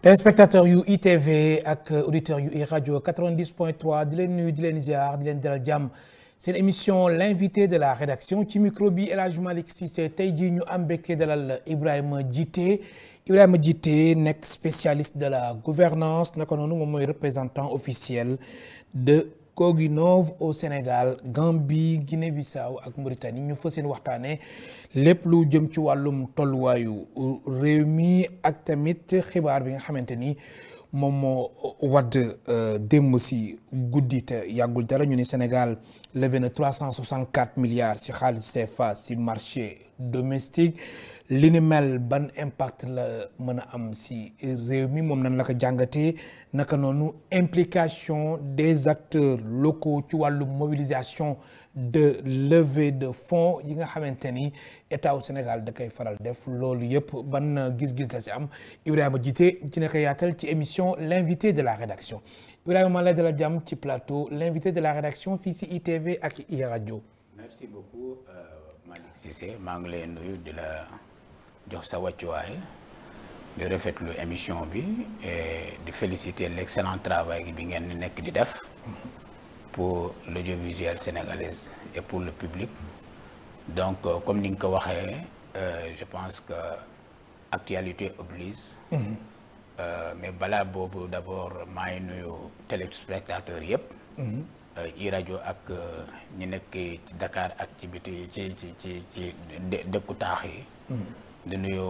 téléspectateurs yu ITV ak auditeurs yu iRadio 90.3 di leen nuyu di leen ziar di leen dalal jàmm seen émission l'invité de la rédaction ci micro bi El Hadj Malick Cissé tey jii ñu am mbégte dalal Ibrahima Djité nekk spécialiste de la gouvernance naka noonu moom mooy représentant officiel de Coginov au Sénégal Gambie Guinée-Bissau ak Mauritanie ñu fas yéene waxtaanee lépp lu jëm ci wàllum tolluwaayu réew mi ak tamit xibaar bi nga xamante ni moom moo wadd démb si guddi te yàggul dara ñu ni Sénégal levé na 364 milliards si xaalis CFA si marché domestique li ni mel ban impact la mën a am si réew mi moom nan la ko jàngatee naka noonu implication des acteurs locaux ci wàllu mobilisation de levée de fonds yi nga xamante ni état wu Sénégal da koy faral def loolu yëpp ban gis-gis la si am Ibrahima Djité ci nekk yaatal ci émission l'invité de la rédaction Ibrahima maa lay dalal jàmm ci plateau l'invité de la rédaction fii si ITV ak iRadio. Merci beaucoup Malick Cissé maa ngi lay nuyu di la jox sa wàccuwaay di rafetlu émission bi et di féliciter l'excellent travail bi ngeen nekk di def pour l'audiovisuel sénégalais et pour le public donc comme ni nga ko waxee je pense que actualité oblige mais balaa boobu d'abord maa ngi nuyu téléspectateurs yëpp iRadio ak ñi nekk ci Dakar ak ci biti ci dëkku taax yi di nuyu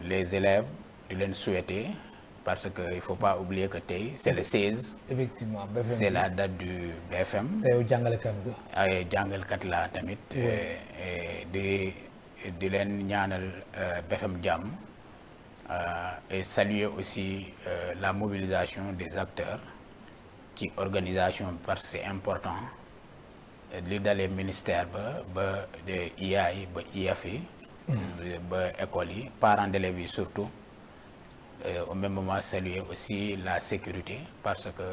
les élèves di leen souhaiter parce que il faut pas oublier que tey c'est le 16. effectivement BFM c'est la date du BFM. te yow jàngalekat nga. ay jàngalekat laa tamit. di leen ñaanal BFM jàmm et saluer aussi la mobilisation des acteurs ci organisation parce que c'est important li dalee ministère ba de IA yi ba IAF yi. ba école yi parents d'élèves yi surtout au même moment saluer aussi la sécurité parce que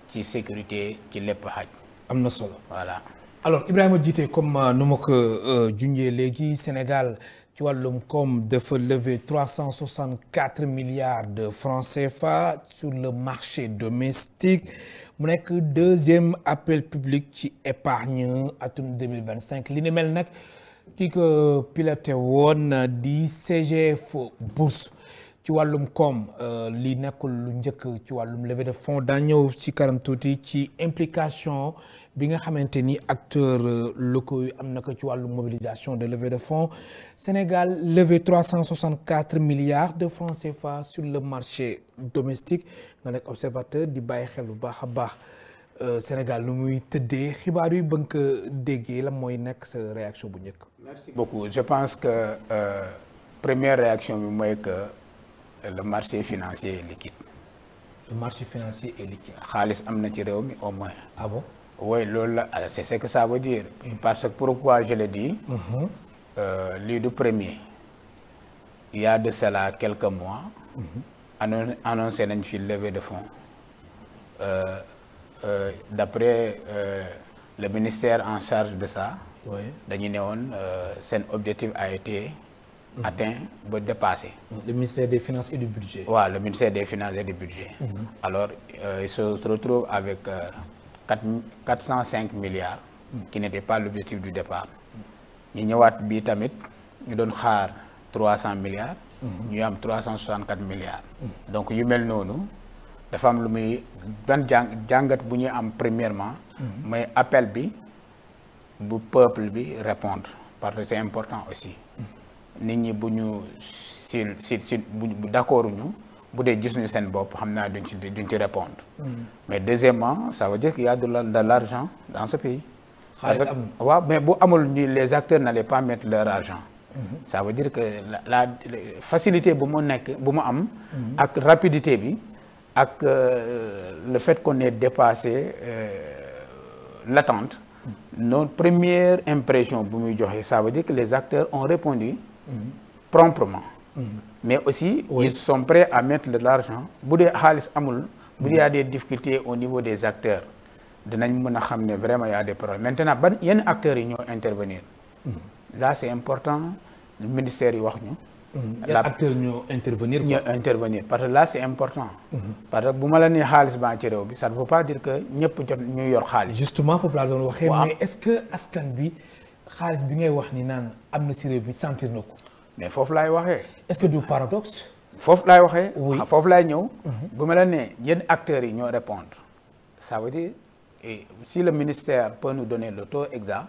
ci sécurité ci lépp xaj. am na solo voilà. alors Ibrahima Djité comme nu ma ko junjee léegi Sénégal ci wàllum koom dafa lever 364 milliards de francs CFA sur le marché domestique mu nekk deuxième appel public ci épargne atum 2025 li ni mel nag. ki ko piloté woon di CGF bourse ci wàllum koom li nekkul lu njëkk ci wàllum levée de fonds daa ñëw ci kanam tuuti ci implication bi nga xamante ni acteurs locaux yi am na ko ci wàllum mobilisation de levée de fonds Sénégal levé 364 milliards de francs CFA sur le marché domestique nga nekk observateur di bàyyi xel bu baax a baax Sénégal lu muy tëddee xibaar yi ba nga ko déggee la mooy nekk sa réaction bu njëkk. Merci beaucoup je pense que première réaction bi mooy que le marché financier est liquide. le marché financier est liquide. xaalis am na ci réew mi au moins. ah bon. oui loolu la c'est ce que ça veut dire. parce que pourquoi je le dis. lii du premier. il y a de cela quelques mois. annoncé nañ fi levée de fonds. D'après le ministère en charge de ça. oui dañu ne woon seen objectif a été atteint ba dépassé. le ministère des finances et du budget. waaw le ministère des finances et du budget. alors il se retrouve avec 405 milliards. qui n'était pas l'objectif du départ. ñu ñëwaat bii tamit ñu doon xaar 300 milliards. ñu am 364 milliards. donc yu mel noonu. dafa am lu muy ban jàngat bu ñuy am premièrement. mooy appel bi bu peuple bi répondre parce que c'est important aussi. nit ñi bu ñu si bu d'accord ñu bu dee gis ñu seen bopp xam naa duñ ci répondre. mais deuxièmement ça veut dire qu'il y a de l'argent dans ce pays. xaalis am waaw mais bu amul ni les acteurs n'allaient pas mettre leur argent. ça veut dire que la facilité bu mu nekk bu mu am. ak rapidité bi. ak le fait qu'on ait dépassé l'attente notre première impression bu muy joxe ça veut dire que les acteurs ont répondu promptement mais aussi oui. Ils sont prêts à mettre de l'argent bu dee xaalis amul bu dee y a des difficultés au niveau des acteurs dinañ mën a xam ne vraiment y a des problèmes maintenant yenn acteurs yi ñoo intervenir là c'est important le ministère yi wax ñu Les acteurs ñoo intervenir. ñoo intervenir parce que là c'est important. parce que bu ma la nee xaalis baa ci réew bi ça ne veut pas dire que ñëpp jot ñu yor xaalis. justement foofu laa doon waxee. mais est-ce que askan bi xaalis bi ngay wax ni naan am na si réew bi sentir na ko. mais foofu laay waxee. est-ce que du paradoxe. foofu laay waxee. oui foofu laay ñëw. bu ma la nee yenn acteurs yi ñoo répondre ça veut dire et si le ministère peut nous donner le taux exact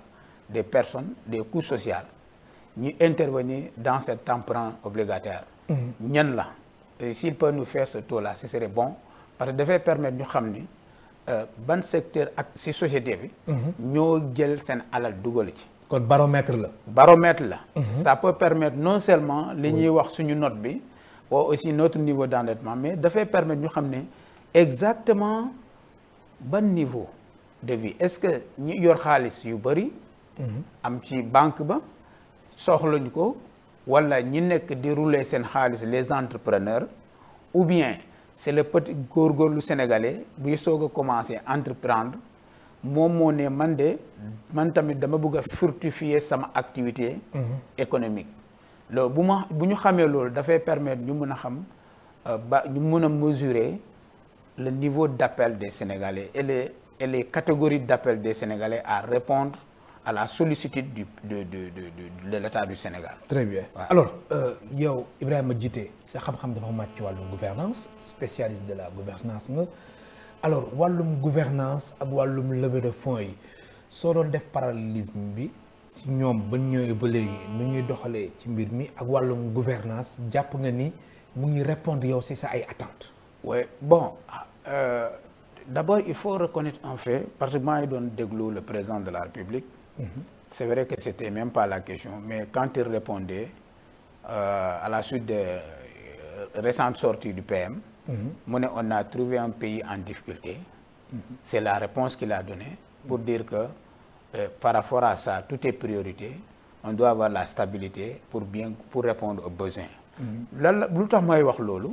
des personnes des coûts sociaux ñu intervenir dans cet emprunt obligataire. ñan la et s'il peut nous faire ce taux là ce serait bon parce que dafay permettre ñu xam ni ban secteur ak si société bi. ñoo jël seen alal dugal ci. kon baromètre la. baromètre la. ça peut permettre non seulement li ñuy wax suñu note bi ou aussi notre niveau d'endettement mais dafay permettre ñu xam ne exactement ban niveau de vie est-ce que ñi yor xaalis yu bëri. am ci banque ba soxlañu ko wala ñi nekk di rouler seen xaalis les entrepreneurs ou bien c'est le petit góorgóorlu sénégalais buy soog a commencer entreprendre moom moo ne man tamit dama bëgg a fructifier sama activité économique loolu bu ñu xamee loolu dafay permettre ñu mën a xam ñu mën a mesurer le niveau d'appel des Sénégalais et les catégories d'appel des Sénégalais à répondre à la sollicitude de l'État du Sénégal. Très bien. Ouais. Alors yow Ibrahima Djité sa xam-xam dafa màcc ci wàllum gouvernance spécialiste de la gouvernance nga alors wàllum gouvernance ak wàllum levée de fonds yi soo doon def parallélisme bi si ñoom ba ñëwee ba léegi nu ñuy doxalee ci mbir mi ak wàllum gouvernance jàpp nga ni mu ngi répondre yow si sa ay attentes. Oui bon d'abord il faut reconnaître un fait parce que maa ngi doon déglu le président de la République. C'est vrai que c'était même pas la question mais quand il répondait à la suite des récentes sorties du PM. mu ne on a trouvé un pays en difficulté. C'est la réponse qu'il a donnée pour dire que par rapport à ça tout est priorité on doit avoir la stabilité pour répondre aux besoins. lan lu tax may wax loolu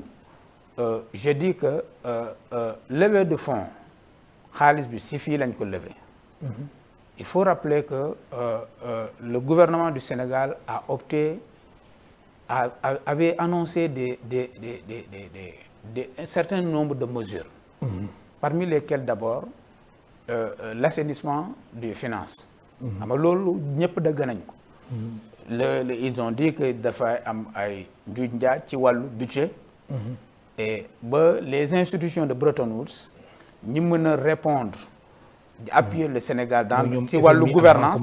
je dis que levée de fonds xaalis bi si fii lañ ko lever. Il faut rappeler que le gouvernement du Sénégal a opté avait annoncé un certain nombre de mesures. Parmi lesquelles d'abord l'assainissement des finances. xam nga loolu ñëpp dëgg nañ ko. Ils ont dit que dafay am ay njuuj njaaj ci wàllu budget. et ba les institutions de Bretton Woods ñi mën a répondre. appuyer le Sénégal dans ci wàllu gouvernance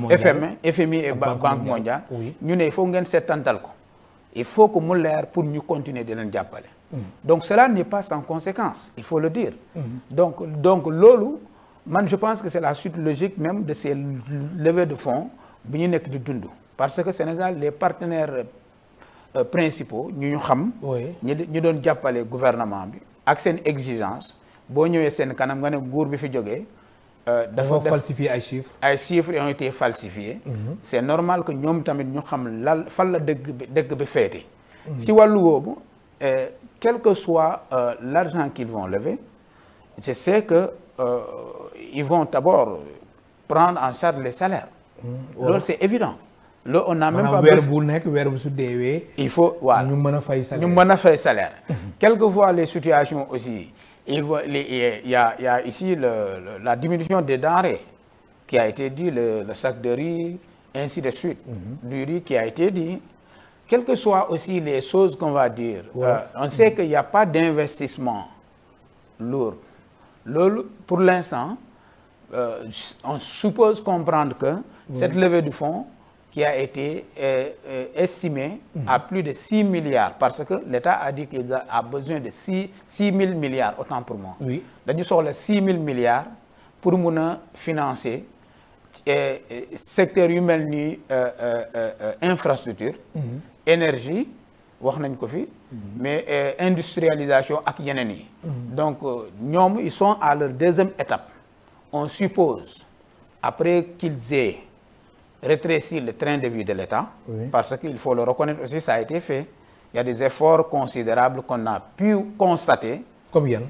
FMI et Banque mondiale ñu ne il faut ngeen seetantal ko il faut que mu leer pour ñu continuer di leen jàppale donc cela n'est pas sans conséquence il faut le dire donc loolu man je pense que c'est la suite logique même de ces levées de fonds bi ñu nekk di dund parce que Sénégal les partenaires principaux ñu xam ñu doon jàppale gouvernement bi ak seen exigence boo ñëwee seen kanam nga ne nguur bi fi jógee dafa falsifier ay chiffres. ay chiffres ont été falsifiés. C'est normal que ñoom tamit ñu xam fan la dëgg bi féete. si wàllu woowu quel que soit l'argent qu'ils vont lever je sais que ils vont d'abord prendre en charge les salaires. loolu c'est évident. loolu on n'a même pas weer bu nekk weer bu su deewee. il faut waaw ñu mën a fay salaire ñu mën a fay salaire. quelquefois les situations aussi. Il y a ici la diminution des denrées qui a été dit, le sac de riz, ainsi de suite. Du riz qui a été dit. Quelles que soient aussi les choses qu'on va dire, on sait qu'il n'y a pas d'investissement lourd. Pour l'instant, on suppose comprendre que cette levée de fonds qui a été estimé à plus de 6 milliards parce que l'État a dit qu'il a besoin de 6 000 milliards, autant pour moi. Oui. Dañu soxla 6 000 milliards pour mun a financer secteur yu mel ni infrastructure, énergie, wax nañ ko fi, mais industrialisation ak yeneen yi. Donc ñoom ils sont à leur deuxième étape. On suppose après qu'ils aient rétrécir le train de vie de l'État, parce qu'il faut le reconnaître aussi, ça a été fait. Il y a des efforts considérables qu'on a pu constater. Combien?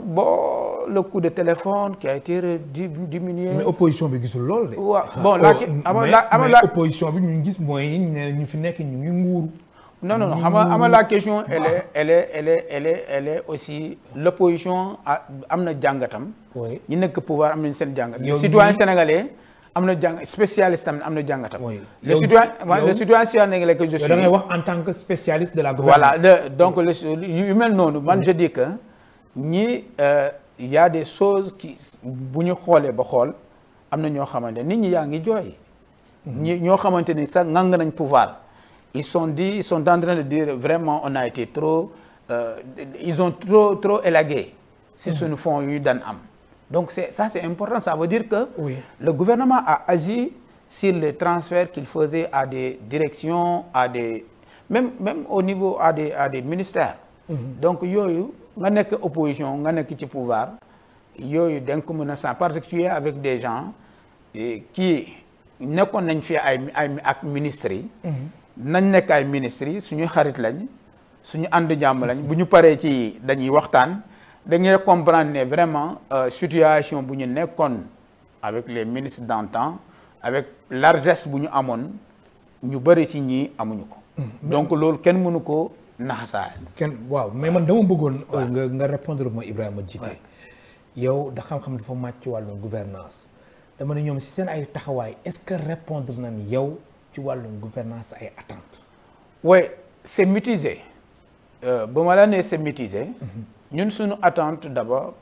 Bon, le coût de téléphone qui a été diminué. Mais opposition bi gisul lool de. Bon, mais opposition bi ñu gis mooy ñu fi nekk ñu ngi nguuru. Non, xam nga la question elle est aussi l'opposition am na jàngatam. oui ñi nekk pouvoir am nañ seen jàngat. le citoyen sénégalais am na spécialiste am na jàngatam. le citoyen sénégalais que je suis. da ngay wax en tant que spécialiste de la gouvernance. voilà donc yu mel noonu man je dis que ñi y a des choses qui bu ñu xoolee ba xool am na ñoo xamante nit ñi yaa ngi jooy. ñoo xamante ni sax ngang nañ pouvoir. Ils sont en train de dire vraiment on a été trop ils ont trop élagué si suñu fonds yu ñu daan am donc c'est important, ça veut dire que le gouvernement a agi sur les transferts qu'il faisait à des directions à des même au niveau à des ministères. Donc yooyu nga nekk opposition nga nekk ci pouvoir yooyu da nga ko mën a sant parce que tu es avec des gens qui nekkoon nañ fi ay ak ministres yi. nañ nekk ay ministres yi suñu xarit lañ suñu ànd jàmm lañ bu ñu paree ci dañuy waxtaan da ngay comprendre ne vraiment situation bu ñu nekkoon avec les ministres d'antan avec largesse bu ñu amoon ñu bëri ci ñii amuñu ko. donc loolu kenn mënu ko naxasaay. waaw mais man dama bëggoon. nga répondre ma Ibrahima Djité. yow da xam-xam dafa màcc ci wàllum gouvernance dama ne ñoom si seen ay taxawaay est-ce que répondre nañ yow. ci wàllum gouvernance ay attentes. oui c'est mitigé ba ma la nee c'est mitigé. ñun suñu attente d'abord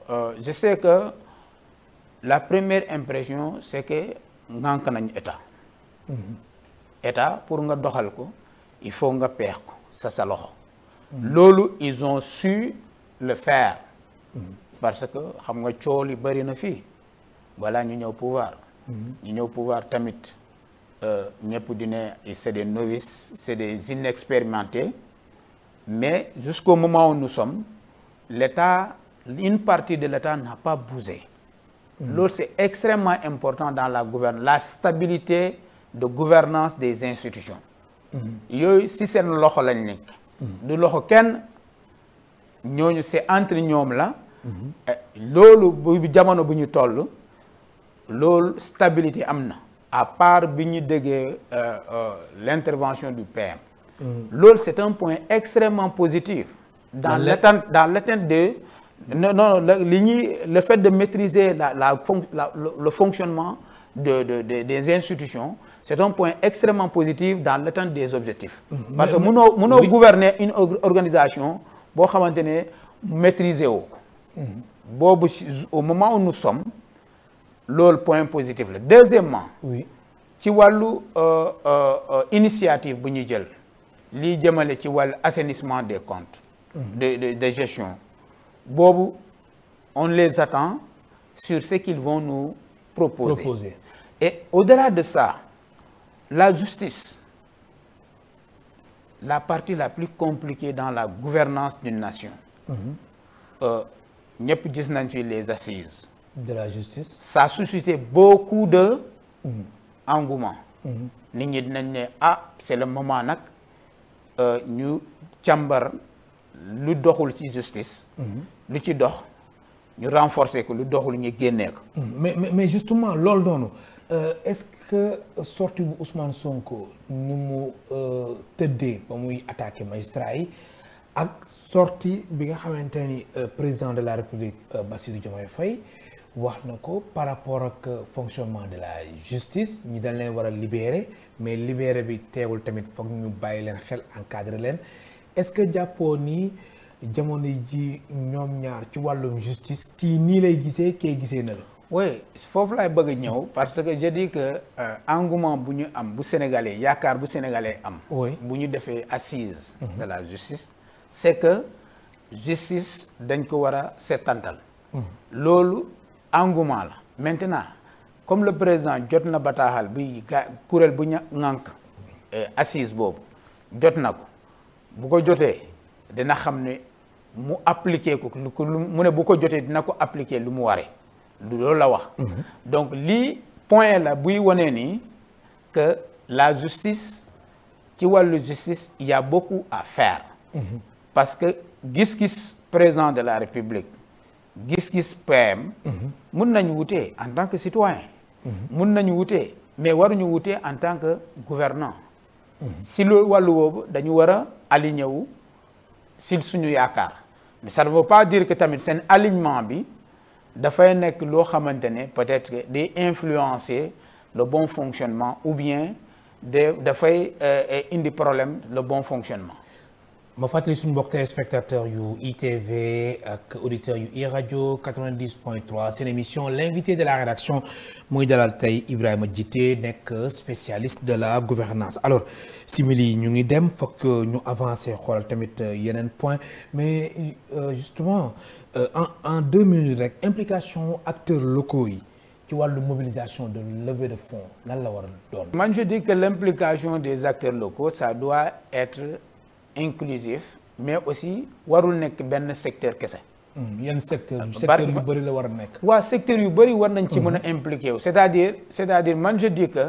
je sais que la première impression c'est que ngànk nañ état. état pour nga doxal ko il faut nga peex ko sa loxo. loolu ils ont su le faire. parce que xam nga coow li bari na fii balaa ñu ñëw pouvoir. ñu ñëw pouvoir tamit. ñëpp di ne c'est des novices c'est des inexpérimentés mais jusqu'au moment où nous sommes l'État une partie de l'État n'a pas bougé. Loolu c'est extrêmement important dans la gouvernance la stabilité de gouvernance des institutions. yooyu si seen loxo lañ nekk. du loxo kenn ñooñu c'est entre ñoom la. loolu bu jamono bu ñu toll loolu stabilité am na. à part bi ñu déggee l'intervention du PM. loolu c'est un point extrêmement positif. dans l'attente de le fait de maîtriser le fonctionnement des institutions c'est un point extrêmement positif dans l'atteinte des objectifs. parce que mënoo gouverner une organisation boo xamante ne maîtriser woo ko. boobu au moment où nous sommes. loolu point positif la deuxièmement ci wàllu initiative bu ñu jël lii jëmale ci wàllu assainissement des comptes de gestion boobu on les attend sur ce qu'ils vont nous proposer. Et au-delà de ça la justice la partie la plus compliquée dans la gouvernance d'une nation ñëpp gis nañ fi les assises de la justice. Ça a suscité beaucoup de engouement. nit ñi dinañ ne c'est le moment nag ñu càmbar lu doxul ci justice. lu ci dox ñu renforcer ko lu doxul ñu génnee ko. mais justement loolu noonu est-ce que sortie bu Ousmane Sonko ni mu tëddee ba muy attaquer magistrat yi ak sortie bi nga xamante ni président de la République Bassirou Diomaye Faye. wax na ko par rapport ak fonctionnement de la justice ñi dañ leen war a libérer mais libérer bi teewul tamit foog ñu bàyyi leen xel encadrer leen est-ce que jàppoo ni jamono ji ñoom ñaar ci wàllum justice kii nii lay gisee kee gisee na la. oui foofu laay bëgg a ñëw parce que je dis que engouement bu ñu am bu sénégalais yaakaar bu sénégalais am. bu ñu defee assise de la justice c'est que justice dañ ko war a settantal. loolu. engouement la maintenant comme le président jot na bataaxal bi kuréel bu ŋànk assise boobu jot na ko bu ko jotee dina xam ne mu appliquer ko mu ne bu ko jotee dina ko appliquer lu mu waree loolu la wax. donc lii point la buy wanee nii que la justice ci wàllu justice il y a beaucoup à faire. parce que gis-gis président de la République. gis-gis PM. mun nañu wutee en tant que citoyen. mun nañu wutee mais waruñu wutee en tant que gouvernant. si loolu wàllu boobu dañu war a aligné wu si suñu yaakaar mais ça ne veut pas dire que tamit seen alignement bi dafay nekk loo xamante ne peut-être que day influencer le bon fonctionnement ou bien dafay indi problème le bon fonctionnement. ma fàttali suñu mbokk téléspectateurs yu ITV ak auditeurs yu iRadio 90.3 seen émission l'invité de la rédaction muy dalal tey Ibrahima Djité nekk spécialiste de la gouvernance alors simili ñu ngi dem fokk ñu avancer xoolal tamit yeneen point mais justement en 2 minutes rek implication acteurs locaux yi ci wàllu mobilisation de levée de fonds lan la war a doon. Man je dis que l'implication des acteurs locaux ça doit être inclusif mais aussi warul nekk benn secteur kese. yenn secteur yu bëri la war a nekk. waa secteur yu bëri war nañ ci mën a impliqué wu c'est-à-dire man je dis que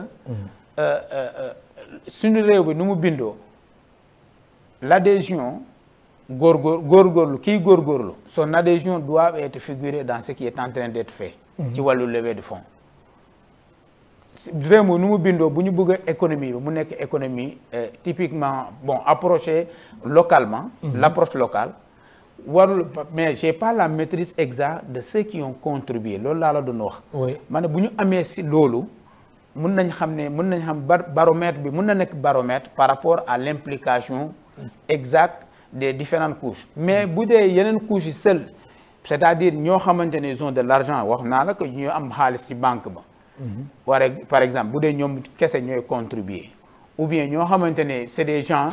suñu réew bi nu mu bindoo l'adhésion góorgóorlu kii góorgóorlu son adhésion doit être figurée dans ce qui est en train d'être fait. ci wàllu levée de fonds. réew mi nu mu bindoo bu ñu bëgg économie bi mu nekk économie typiquement bon approché localement. L'approche locale warul mais j'ai pas la maîtrise exacte de ceux qui ont contribué loolu laa la doon wax. ma ne bu ñu amee si loolu mun nañ xam baromètre bi mun na nekk baromètre par rapport à l'implication exacte des différentes couches mais bu dee yeneen couches yi seul c'est-à-dire ñoo xamante ne ils ont de l'argent wax naa la que ñu am xaalis ci banque ba. par exemple bu dee ñoom kese ñooy contribuer ou bien ñoo xamante ne c'est des gens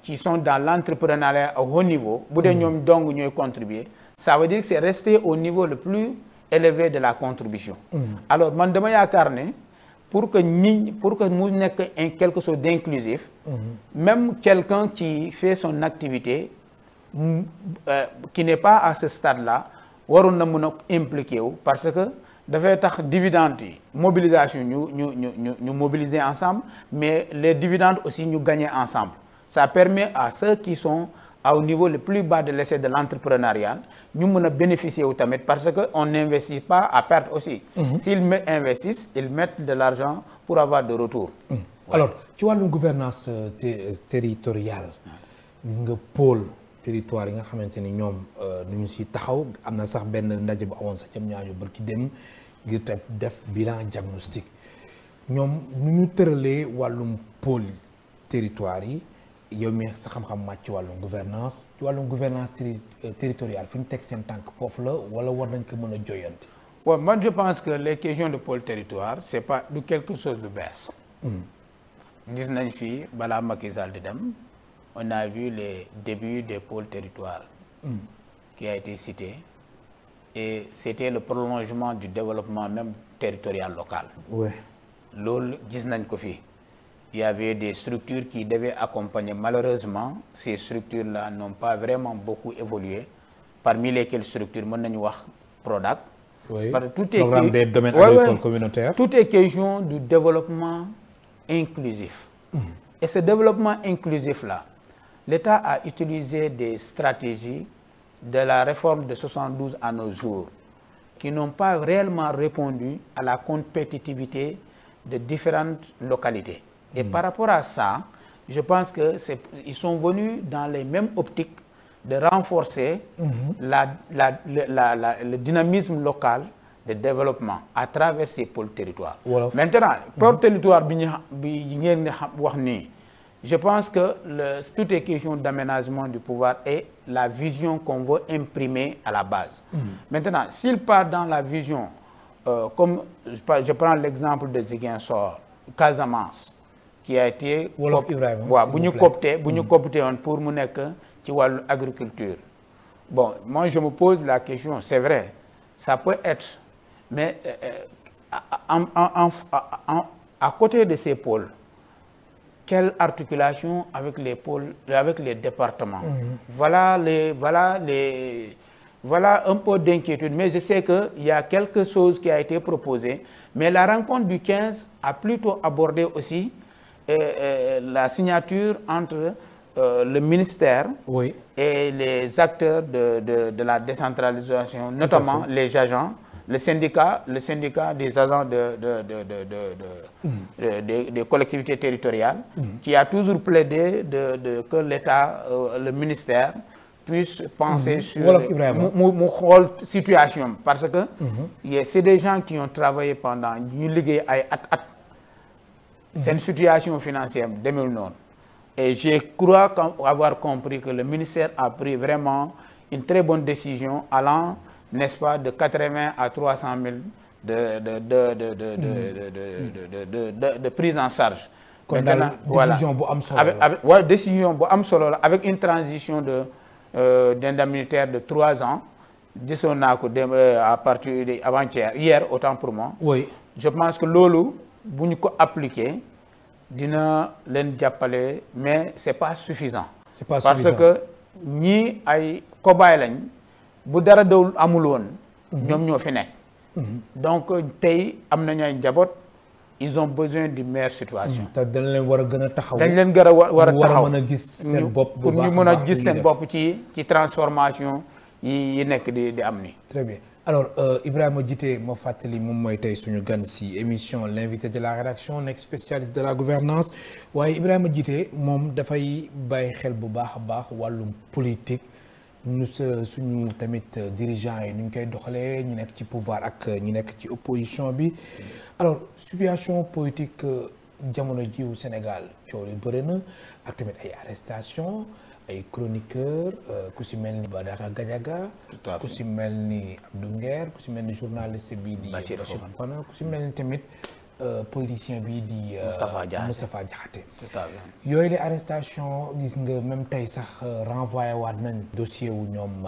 qui sont dans l'entrepreneuriat à haut niveau bu dee ñoom dong ñooy contribuer ça veut dire que c'est resté au niveau le plus élevé de la contribution. Alors man dama yaakaar ne pour que mu nekk quelque chose d'inclusif même quelqu'un qui fait son activité qui n'est pas à ce stade-là waroon na mën a impliqué wu parce que dafay tax dividendes yi mobilisation ñu mobiliser ensemble mais les dividendes aussi ñu gagner ensemble ça permet à ceux qui sont au niveau le plus bas de l'échelle de l'entrepreneuriat ñu mën a bénéficier wu tamit parce que on n'investit pas à perte aussi. S'ils investissent ils mettent de l'argent pour avoir de retour. Alors ci wàllu gouvernance territoriale gis nga pôle territoire yi nga xamante ni ñoom nu ñu si taxaw am na sax benn ndaje bu awoon sax cam ñaañu barki dem ngir te def bilan diagnostic ñoom nu ñu tëralee wàllum pôle territoire yi yow mi sa xam-xam màcc ci wàllum gouvernance territoriale fi ñu teg seen tànk foofu la wala war nañ ko mën a joyanti. Ouais, moi je pense que les questions de pôle territoire c'est pas du quelque chose de bees. Gis nañ fii balaa Macky Sall di dem on a vu les débuts des pôles territoires qui a été cité et c'était le prolongement du développement même territorial local. Ouais. Loolu gis nañ ko fii. Il y avait des structures qui devaient accompagner. Malheureusement, ces structures-là n'ont pas vraiment beaucoup évolué. Parmi lesquelles structures, mën nañu wax PRODAC. Oui. Parce que tout est programme des domaines agricoles communautaires. Tout est question du développement inclusif. Et ce développement inclusif-là, l'État a utilisé des stratégies de la réforme de 72 à nos jours qui n'ont pas réellement répondu à la compétitivité de différentes localités. Et par rapport à ça, je pense que ils sont venus dans les mêmes optiques de renforcer le dynamisme local de développement à travers ces pôles territoires. Voilà. Maintenant, pôle territoire je pense que tout est question d'aménagement du pouvoir et la vision qu'on veut imprimer à la base. Maintenant, s'il part dans la vision, comme je prends l'exemple de Ziguinchor, Casamance, qui a été bu ñu coopté woon pour mu nekk ci wàllu agriculture. Bon, moi je me pose la question, c'est vrai, ça peut être, mais à côté de ces pôles, quelle articulation avec les pôles, avec les départements? Voilà un peu d'inquiétude, mais je sais qu'il y a quelque chose qui a été proposé, mais la rencontre du 15 a plutôt abordé aussi la signature entre le ministère et les acteurs de la décentralisation, notamment les agents le syndicat des agents des collectivités territoriales, qui a toujours plaidé que l'État, le ministère, puisse penser sur mu xool situation, parce que c'est des gens qui ont travaillé pendant ñu liggéey ay at. C'est une situation financière demeul noonu. Et je crois avoir compris que le ministère a pris vraiment une très bonne décision allant, n'est-ce pas, de 80 à 300 000 de prise en charge. Maintenant, décision bu am solo la décision bu am solo la avec une transition d'indemnitaire de 3 ans. Gisoon naa ko à partir de avant-hier, hier autant pour moi. Oui. Je pense que loolu bu ñu ko appliquer dina leen jàppale, mais c'est pas suffisant. C'est pas suffisant parce que ñii ay cobaye lañ, bu dara dawul amul woon ñoom ñoo fi nekk. Donc tey am nañu ay njaboot, ils ont besoin d'une meilleure situation. te dañ leen war a gën a taxaw. dañ leen gën a war a taxaw mën a gis seen bopp bu pour baax ñu mën a gis seen bopp ci transformation yi nekk di am ni. Très bien. Alors Ibrahima Djité moo fàttali moom mooy tey suñu gan si émission l'invité de la rédaction nekk spécialiste de la gouvernance waaye Ibrahima Djité moom dafay bàyyi xel bu baax a baax wàllum politique ñu suñu tamit dirigeants yi nu ñu koy doxalee ñu nekk ci pouvoir ak ñu nekk ci opposition bi. Alors situation politique jamono jiwu Sénégal coow li bëri na ak tamit ay arrestation ay chroniqueur ku si mel ni Badara Gadiaga, ku si mel ni Abdou Nguer, ku si mel ni journaliste bi di Bachir Fofana, ku si mel ni tamit politicien bi di Moustapha Diakhaté. Yooyu les arrestations gis nga même tey sax renvoyé waat nañ dossier wu ñoom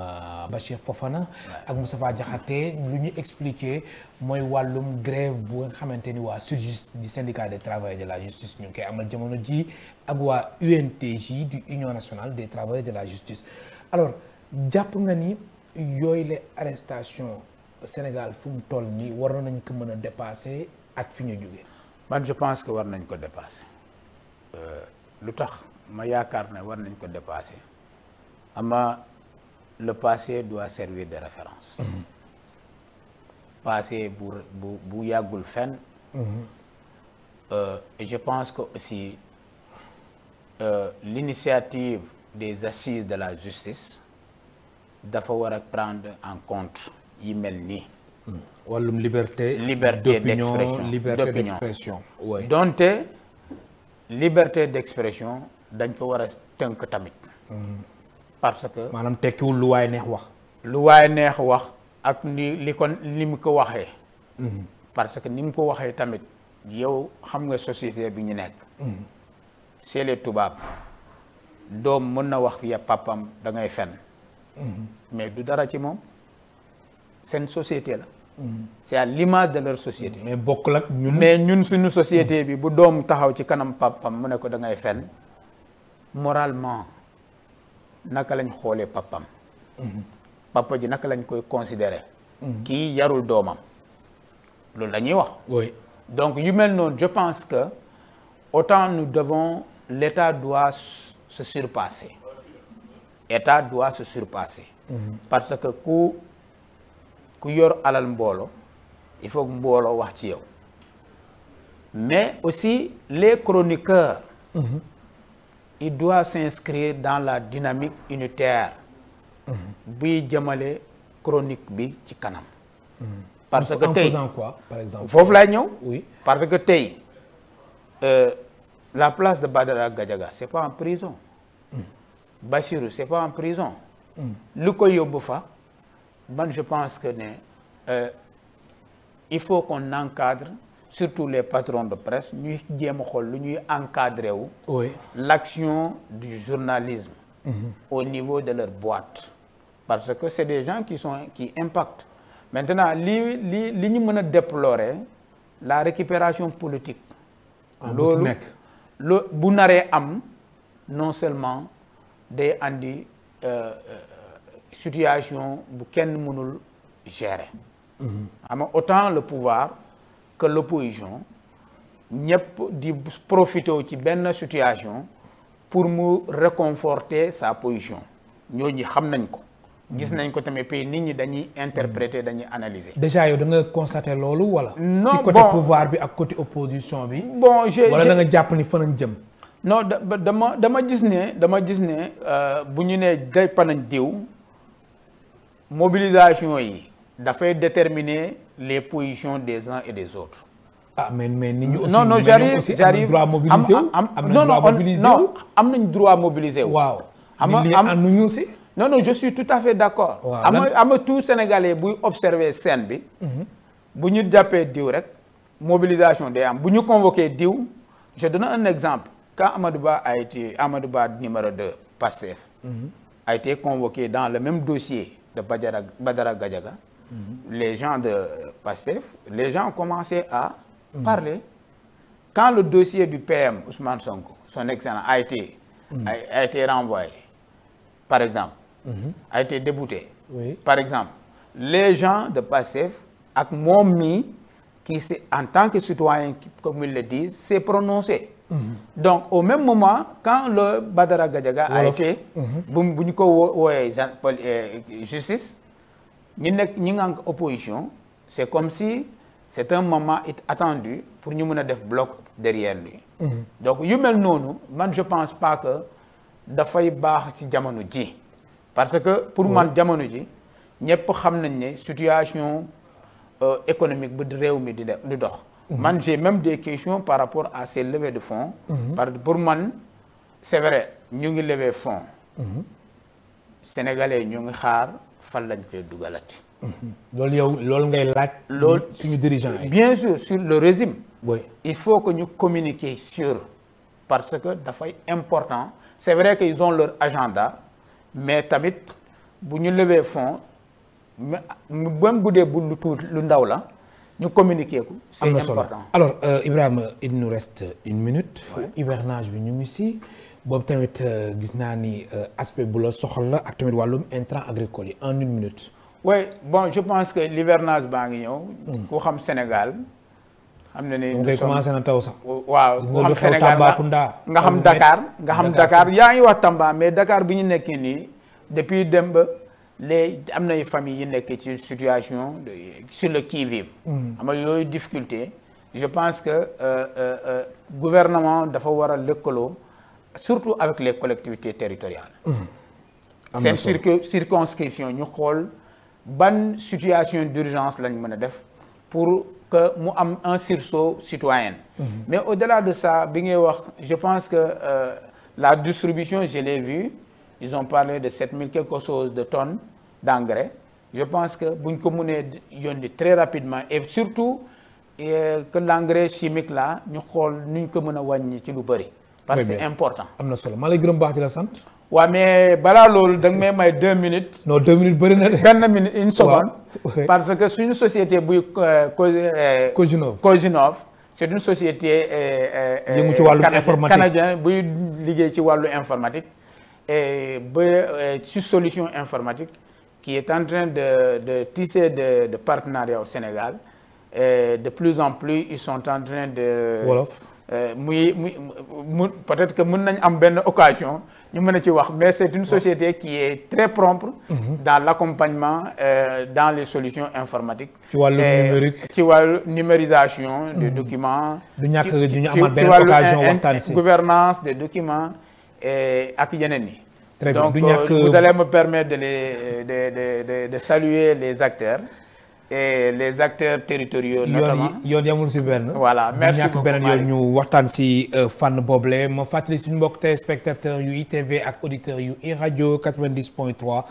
Bachir Fofana ak Moustapha Diakhaté lu ñu expliqué mooy wàllum grève bu nga xamante ni waa SYTJUST di syndicat des travailleurs de la justice ñu ngi koy amal jamono ji ak waa UNTJ du Union nationale des travailleurs de la justice. Alors jàpp nga ni yooyu les arrestations Sénégal fu mu toll nii war nañ ko mën a dépasser ak fi ñu jógee. Man je pense que war nañ ko dépasser lu tax ma yaakaar ne war nañ ko dépasser ama le passé doit servir de référence. Passé bu yàggul fenn. Et je pense que aussi l'initiative des assises de la justice dafa war a prendre en compte yi mel nii. wàllum liberté d'expression. Oui. Donte liberté d'expression dañ ko war a tënk tamit. Parce que maanaam tekkiwul lu waay neex wax. lu waay neex wax ak ni mu ko waxee. parce que ni mu ko waxee tamit yow xam nga société bi ñu nekk. chez les tubaab doom mën na wax ya papam da ngay fen. mais du dara ci moom seen société la. c'est à l'image de leur société. mais bokkul ak ñun. mais ñun suñu société bi bu doom taxaw ci kanam papam mu ne ko da ngay fen moralement naka lañ xoolee papam. papa ji naka lañ koy considérer. kii yarul doomam loolu la ñuy wax. oui. Donc yu mel noonu je pense que autant l'État doit se surpasser. État doit se surpasser. Parce que ku yor alal mbooloo il faut que mbooloo wax ci yow. Mais aussi les chroniqueurs. Ils doivent s'inscrire dans la dynamique unitaire. buy jëmale chronique bi ci kanam. parce que tey en faisant quoi par exemple. foofu laay ñëw. oui parce que tey la place de Badara Gadiaga c'est pas en prison. Bassirou c'est pas en prison. lu ko yóbbu fa man je pense que il faut qu'on encadre surtout les patrons de presse ñuy jéem a xool lu ñuy encadrer wu. oui l'action du journalisme. Au niveau de leur boîte. Parce que c'est des gens qui impactent. Maintenant li ñu mën a déplorer la récupération politique. loolu bu naree am non seulement day andi situation bu kenn mënul gérer. Ama autant le pouvoir que l'opposition ñëpp di profiter ci benn situation pour mu réconforter sa position ñooñu xam nañ ko gis nañ ko tamit puis nit ñi dañuy interpréter dañuy analyser. déjà yow da nga constater loolu wala. non si côté pouvoir bi ak côté opposition bi. bon wala da nga jàpp ni fa nañ jëm. non dama gis ne bu ñu nee day panañ diw mobilisation yi dafay déterminer les positions des uns et des autres. ah mais nit ñi aussi. non j'arrive am nañ droit mobiliser wu. am nañ droit mobiliser wu. waaw am nañu aussi. non je suis tout à fait d'accord. am tout Sénégalais buy observer scène bi. bu ñu jàppee diw rek mobilisation day am bu ñu convoqué diw. je donne un exemple quand Amadou Ba numéro 2 Pastef a été convoqué dans le même dossier de Badara Gadiaga. Les gens de Pastef, les gens ont commencé à parler. Quand le dossier du PM Ousmane Sonko, son excellent, a été renvoyé, par exemple, a été débouté, par exemple, les gens de Pastef, avec mon mi, qui en tant que citoyen, comme ils le disent, s'est prononcé. Donc, au même moment, quand le Badara Gadiaga a été, justice, ñi nga opposition, c'est comme si c'est un moment attendu pour ñu mëna def bloc derrière lui. Donc yu mel nonu man je pense pas que da fay bax ci jamono ji. Parce que pour man jamono ji ñepp xam nañ né situation économique bu réew mi di dox. Man j'ai même des questions par rapport à ces levées de fonds. Pour man c'est vrai ñu ngi lever fonds. Sénégalais ñu ngi xaar fan lañ koy dugalati. loolu ngay laaj. loolu suñu dirigeant yi. bien sûr sur le régime. oui il faut que ñu communiquer sur parce que dafay important c'est vrai que ils ont leur agenda mais tamit bu ñu lever fonds même bu dee bu lu ndaw la ñu communiquer ko. c'est important alors Ibrahima il nous reste une minute. hivernage bi ñu ngi si. boobu tamit gis naa ni aspect bu la soxal la ak tamit wàllum intrants agricoles yi en une minute. oui bon je pense que l'hivernage baa ngi ñëw. ku xam Sénégal. xam na ne ngay commencé na taw sax. waaw ku xam Sénégal nga xam Dakar yaa ngi wax Tamba mais Dakar bi ñu nekkee nii depuis démb am nay familles yi nekk ci situation sur le qui-vive. xam nga yooyu difficulté je pense que gouvernement dafa war a lëkkaloo. Surtout avec les collectivités territoriales. C'est une circonscription ñu xool ban situation d'urgence lañ mën a def pour que mu am un sursaut citoyen. Mais au-delà de ça bi ngay wax je pense que la distribution je l'ai vu ils ont parlé de 7000 quelque chose de tonnes d'engrais. Je pense que buñ ko mënee yónni très rapidement et surtout que l'engrais chimique là ñu xool nuñ ko mën a wàññi ci lu bëri. Parce que c'est important. am na solo maa lay gërëm baax di la sant. waaw mais balaa loolu da nga may 2 minutes. non 2 minutes bëri na de. benn minute une seconde. parce que suñu société buy. Coginov c'est une société. yëngu ci wàllu informatique canadien buy liggéey ci wàllu informatique. et ba ci solution informatique qui est en train de tisser de partenariat au Sénégal et de plus en plus ils sont en train de. wolof. Peut-être que nous avons une occasion, mais c'est une société qui est très prompte dans l'accompagnement dans les solutions informatiques. Tu vois le numérique. Tu vois la numérisation des documents. Gouvernance des documents et Très donc vous allez me permettre de saluer les acteurs. Et les acteurs territoriaux notamment voilà merci beaucoup beneen yoon ñu waxtaan si fànn boobule ma fàttali suñu mbokk téléspectateurs yu ITV ak auditeurs yu iRadio 90.3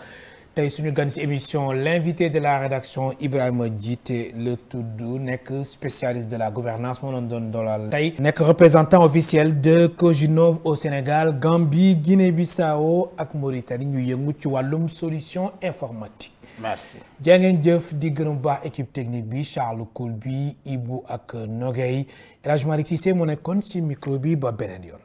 tey suñu gan si émission l'invité de la rédaction Ibrahima Djité la tudd nekk spécialiste de la gouvernance moo doon doolal tey nekk représentant officiel de Coginov au Sénégal Gambie Guinée-Bissau ak Mauritanie ñu yëngu ci wàllum solution informatique. Merci. jaa ngeen jëf di gërëm bu baax équipe technique bi Charles Koul bi Ibou ak Nogay El Hadj Malick Cissé moo nekkoon ci micro bi ba beneen yoon.